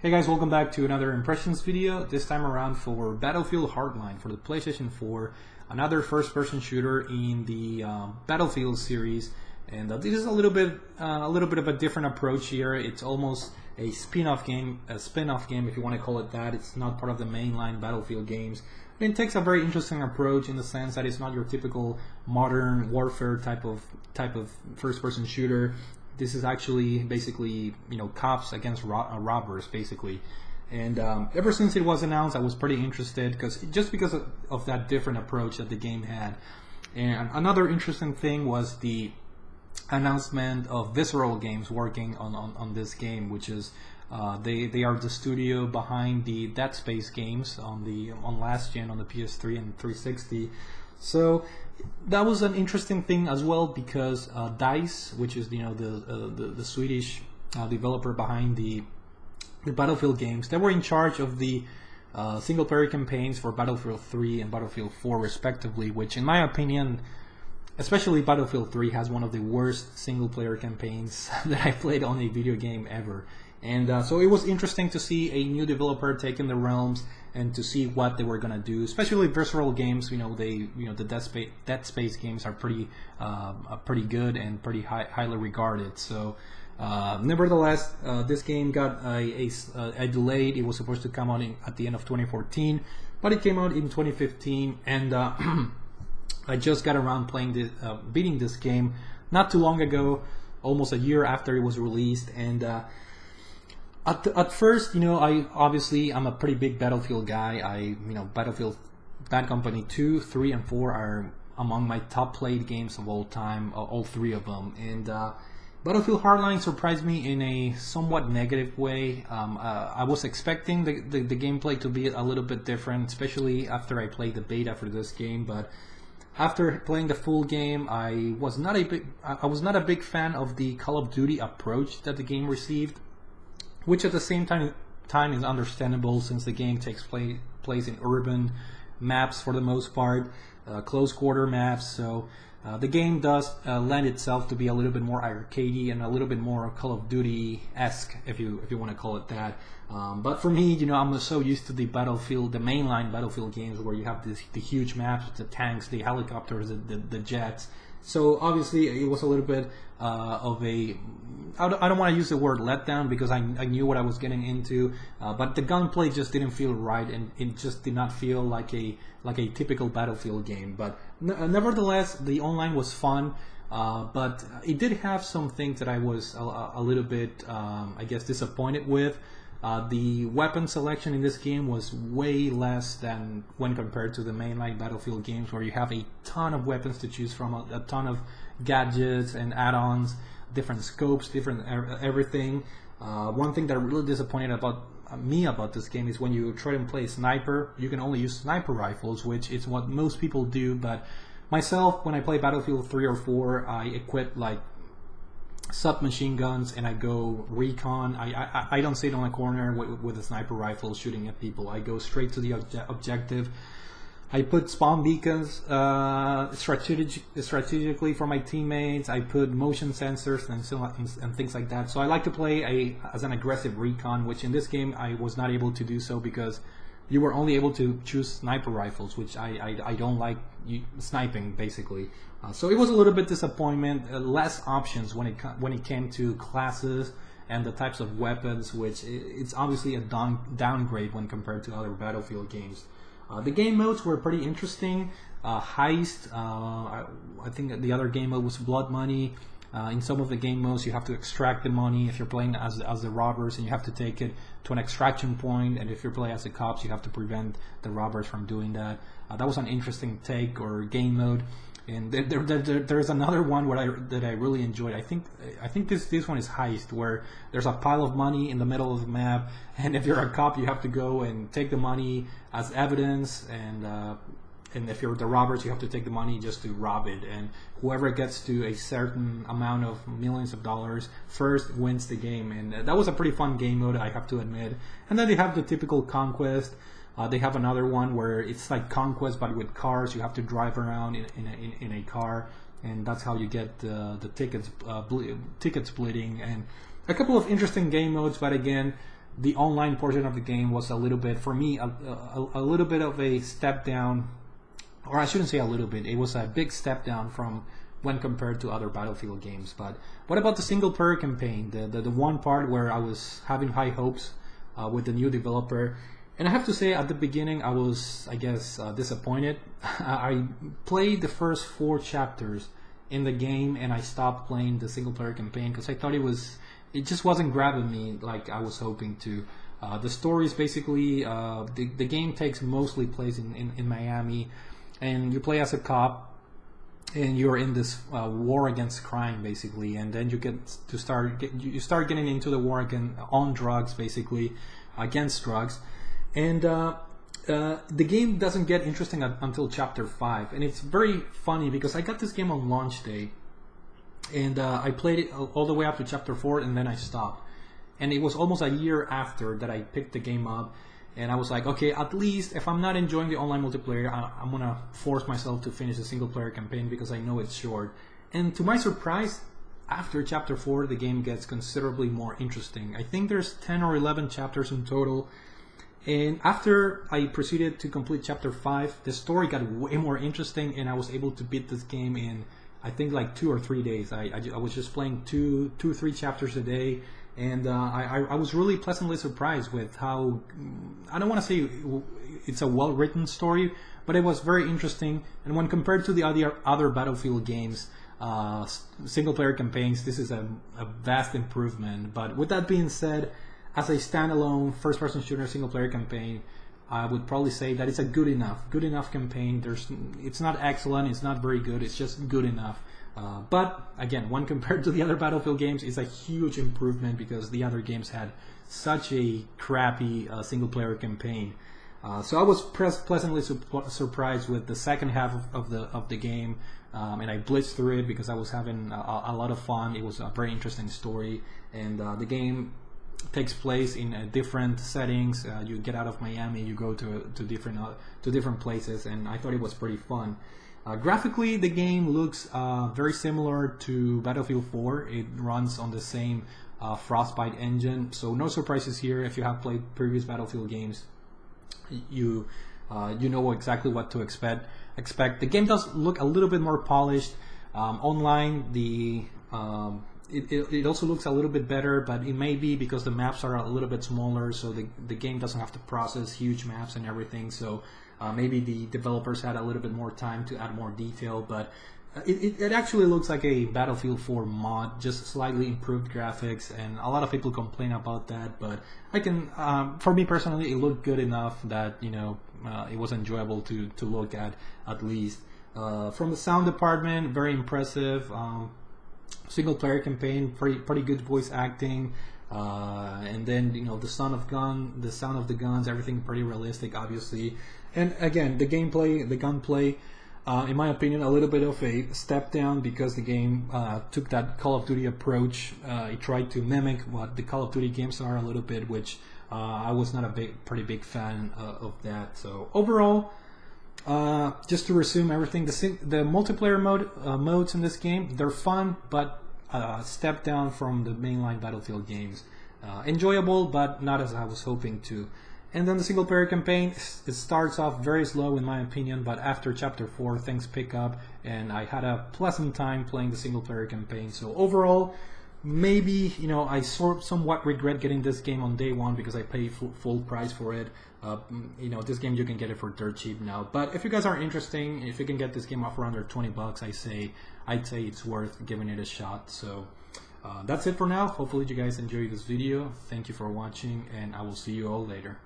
Hey guys, welcome back to another impressions video, this time around for Battlefield Hardline for the PlayStation 4, another first-person shooter in the Battlefield series. And this is a little bit of a different approach here. It's almost a spin-off game, if you want to call it that. It's not part of the mainline Battlefield games. It takes a very interesting approach in the sense that it's not your typical modern warfare type of first-person shooter. This is actually basically, cops against robbers, basically. And ever since it was announced, I was pretty interested because of that different approach that the game had. And another interesting thing was the announcement of Visceral Games working on this game, which is they are the studio behind the Dead Space games on last gen on the PS3 and 360. So that was an interesting thing as well because DICE, which is the Swedish developer behind the Battlefield games, they were in charge of the single player campaigns for Battlefield 3 and Battlefield 4 respectively, which in my opinion, especially Battlefield 3, has one of the worst single player campaigns that I played on a video game ever. And so it was interesting to see a new developer taking the realms and to see what they were gonna do. Especially Visceral Games, the Dead Space games are pretty good and pretty highly regarded. So nevertheless, this game got a delayed. It was supposed to come out at the end of 2014, but it came out in 2015, and I just got around playing beating this game not too long ago, almost a year after it was released. And at first, I'm a pretty big Battlefield guy. Battlefield Bad Company 2, 3, and 4 are among my top played games of all time, all three of them. And Battlefield Hardline surprised me in a somewhat negative way. I was expecting the gameplay to be a little bit different, especially after I played the beta for this game. But after playing the full game, I was not a big fan of the Call of Duty approach that the game received, which at the same time is understandable since the game takes place in urban maps for the most part, close quarter maps. So the game does lend itself to be a little bit more arcadey and a little bit more Call of Duty-esque, if you want to call it that. But for me, I'm so used to the mainline Battlefield games where you have the huge maps, the tanks, the helicopters, the jets. So obviously it was a little bit of a, I don't want to use the word letdown because I knew what I was getting into, but the gunplay just didn't feel right, and it just did not feel like a typical Battlefield game. But nevertheless, the online was fun, but it did have some things that I was a little bit, I guess, disappointed with. The weapon selection in this game was way less than when compared to the mainline Battlefield games, where you have a ton of weapons to choose from, a ton of gadgets and add-ons, different scopes, different everything. One thing that really disappointed about this game is when you try and play sniper, you can only use sniper rifles, which is what most people do. But myself, when I play Battlefield 3 or 4, I equip like submachine guns and I go recon. I don't sit on a corner with a sniper rifle shooting at people. I go straight to the objective. I put spawn beacons strategically for my teammates. I put motion sensors and things like that. So I like to play as an aggressive recon, which in this game I was not able to do so because you were only able to choose sniper rifles, which I don't like sniping basically. So it was a little bit disappointment, less options when it came to classes and the types of weapons, which it's obviously a downgrade when compared to other Battlefield games. The game modes were pretty interesting. Heist, I think the other game mode was Blood Money. In some of the game modes, you have to extract the money if you're playing as the robbers, and you have to take it to an extraction point. And if you're playing as the cops, you have to prevent the robbers from doing that. That was an interesting take or game mode. And there's another one that I really enjoyed. I think this one is Heist, where there's a pile of money in the middle of the map, and if you're a cop, you have to go and take the money as evidence, and if you're the robbers, you have to take the money just to rob it. And whoever gets to a certain amount of millions of dollars first wins the game. And that was a pretty fun game mode, I have to admit. And then they have the typical conquest. They have another one where it's like conquest but with cars. You have to drive around in a car, and that's how you get the ticket splitting, and a couple of interesting game modes. But again, the online portion of the game was a little bit, for me, a little bit of a step down, or I shouldn't say a little bit, it was a big step down from when compared to other Battlefield games. But what about the single player campaign, the one part where I was having high hopes with the new developer? And I have to say, at the beginning, I was, I guess, disappointed. I played the first 4 chapters in the game, and I stopped playing the single player campaign because I thought it just wasn't grabbing me like I was hoping to. The story is basically, the game takes mostly place in Miami, and you play as a cop, and you're in this war against crime, basically, and then you start getting into the war on drugs, basically, against drugs. And the game doesn't get interesting until chapter 5, and it's very funny because I got this game on launch day, and I played it all the way up to chapter 4, and then I stopped. And it was almost a year after that I picked the game up, and I was like, okay, at least if I'm not enjoying the online multiplayer, I'm gonna force myself to finish the single player campaign because I know it's short. And to my surprise, after chapter 4, the game gets considerably more interesting. I think there's 10 or 11 chapters in total. And after I proceeded to complete chapter 5, the story got way more interesting, and I was able to beat this game in, I think, like 2 or 3 days. I was just playing 2 or 3 chapters a day, and I was really pleasantly surprised with how, I don't want to say it's a well-written story, but it was very interesting. And when compared to the other Battlefield games, single-player campaigns, this is a vast improvement. But with that being said, as a standalone first-person shooter single-player campaign, I would probably say that it's a good enough campaign. It's not excellent, it's not very good, it's just good enough. But again, when compared to the other Battlefield games, it's a huge improvement because the other games had such a crappy single-player campaign. So I was pleasantly surprised with the second half of the game, and I blitzed through it because I was having a lot of fun. It was a very interesting story, and the game takes place in different settings. You get out of Miami, you go to different places, and I thought it was pretty fun. Graphically, the game looks very similar to Battlefield 4. It runs on the same Frostbite engine, so no surprises here. If you have played previous Battlefield games, you know exactly what to expect. The game does look a little bit more polished. Online, it also looks a little bit better, but it may be because the maps are a little bit smaller, so the game doesn't have to process huge maps and everything. So maybe the developers had a little bit more time to add more detail, but it actually looks like a Battlefield 4 mod, just slightly improved graphics, and a lot of people complain about that, but for me personally, it looked good enough that it was enjoyable to look at least. From the sound department, very impressive. Single player campaign, pretty good voice acting, and then the sound of the guns, everything pretty realistic, obviously. And again, the gameplay, the gunplay, in my opinion, a little bit of a step down because the game took that Call of Duty approach. It tried to mimic what the Call of Duty games are a little bit, which I was not a pretty big fan of that. So overall, just to resume everything, the multiplayer modes in this game, they're fun, but step down from the mainline Battlefield games. Enjoyable, but not as I was hoping to. And then the single player campaign, it starts off very slow in my opinion, but after chapter 4 things pick up, and I had a pleasant time playing the single player campaign. So overall, maybe I somewhat regret getting this game on day one because I paid full price for it. This game you can get it for dirt cheap now. But if you guys are interested, if you can get this game off for under 20 bucks, I'd say it's worth giving it a shot. So that's it for now. Hopefully you guys enjoyed this video. Thank you for watching, and I will see you all later.